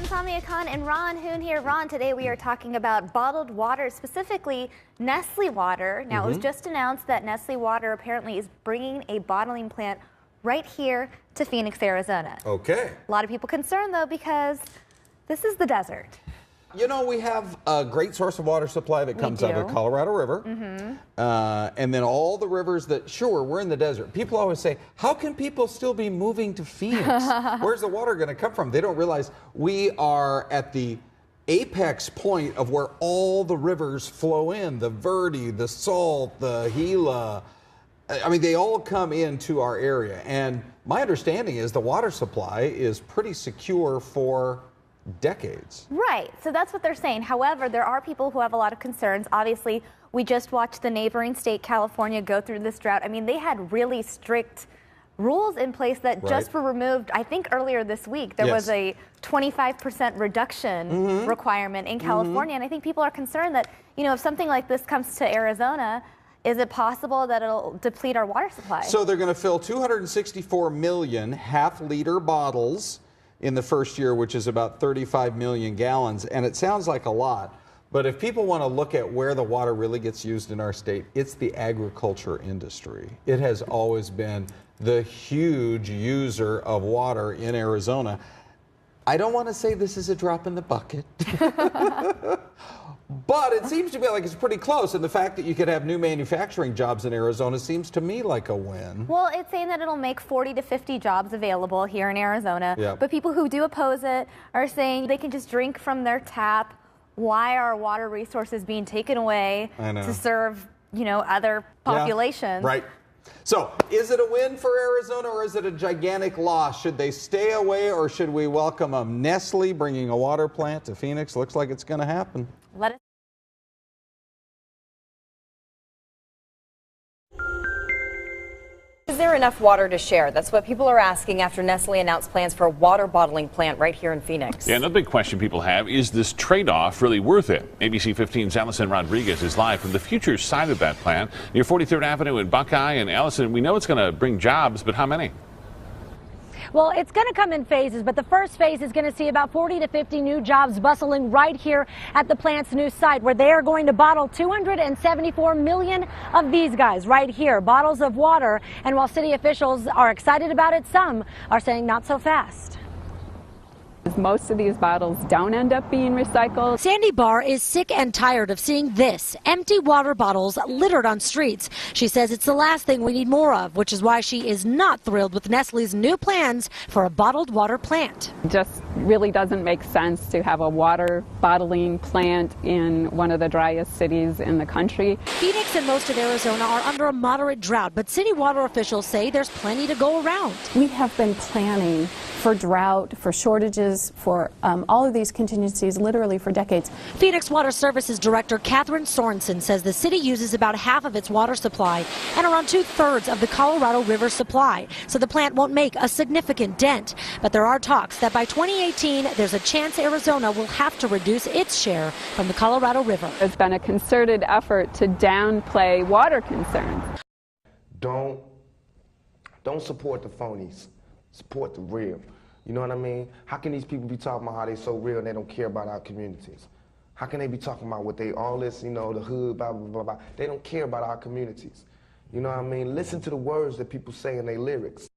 everyone, Samia Khan and Ron Hoon here. Ron, today we are talking about bottled water, specifically Nestle water. Now, it was just announced that Nestle water apparently is bringing a bottling plant right here to Phoenix, Arizona. Okay. A lot of people concerned, though, because this is the desert. You know, we have a great source of water supply that comes out of the Colorado River. And then all the rivers that, sure, we're in the desert. People always say, how can people still be moving to Phoenix? Where's the water going to come from? They don't realize we are at the apex point of where all the rivers flow in. The Verde, the Salt, the Gila. I mean, they all come into our area. And my understanding is the water supply is pretty secure for decades. Right, so that's what they're saying. However, there are people who have a lot of concerns. Obviously, we just watched the neighboring state, California, go through this drought. I mean, they had really strict rules in place that just were removed. I think earlier this week, there was a 25% reduction requirement in California. And I think people are concerned that, you know, if something like this comes to Arizona, is it possible that it'll deplete our water supply? So they're going to fill 264 million half-liter bottles in the first year, which is about 35 million gallons. And it sounds like a lot, but if people want to look at where the water really gets used in our state, it's the agriculture industry. It has always been the huge user of water in Arizona. I don't want to say this is a drop in the bucket, but it seems to me like it's pretty close. And the fact that you could have new manufacturing jobs in Arizona seems to me like a win. Well, it's saying that it'll make 40 to 50 jobs available here in Arizona. Yep. But people who do oppose it are saying they can just drink from their tap. Why are water resources being taken away to serve, you know, other populations? Yeah, right. So, is it a win for Arizona or is it a gigantic loss? Should they stay away or should we welcome them? Nestle bringing a water plant to Phoenix looks like it's going to happen. Let us Is there enough water to share? That's what people are asking after Nestle announced plans for a water bottling plant right here in Phoenix. Yeah, another big question people have, is this trade-off really worth it? ABC 15's Allison Rodriguez is live from the future side of that plant near 43rd Avenue in Buckeye. And Allison, we know it's going to bring jobs, but how many? Well, it's going to come in phases, but the first phase is going to see about 40 to 50 new jobs bustling right here at the plant's new site, where they are going to bottle 274 million of these guys right here, bottles of water. And while city officials are excited about it, some are saying not so fast. Most of these bottles don't end up being recycled. Sandy Barr is sick and tired of seeing this, empty water bottles littered on streets. She says it's the last thing we need more of, which is why she is not thrilled with Nestle's new plans for a bottled water plant. It just really doesn't make sense to have a water bottling plant in one of the driest cities in the country. Phoenix and most of Arizona are under a moderate drought, but city water officials say there's plenty to go around. We have been planning for drought, for shortages, for all of these contingencies literally for decades. Phoenix Water Services Director Catherine Sorensen says the city uses about half of its water supply and around 2/3 of the Colorado River supply, so the plant won't make a significant dent. But there are talks that by 2018, there's a chance Arizona will have to reduce its share from the Colorado River. It's been a concerted effort to downplay water concerns. Don't support the phonies. Support the real. You know what I mean? How can these people be talking about how they so real and they don't care about our communities? How can they be talking about what they, all this, you know, the hood, blah, blah, blah, blah. They don't care about our communities. You know what I mean? Listen to the words that people say in their lyrics.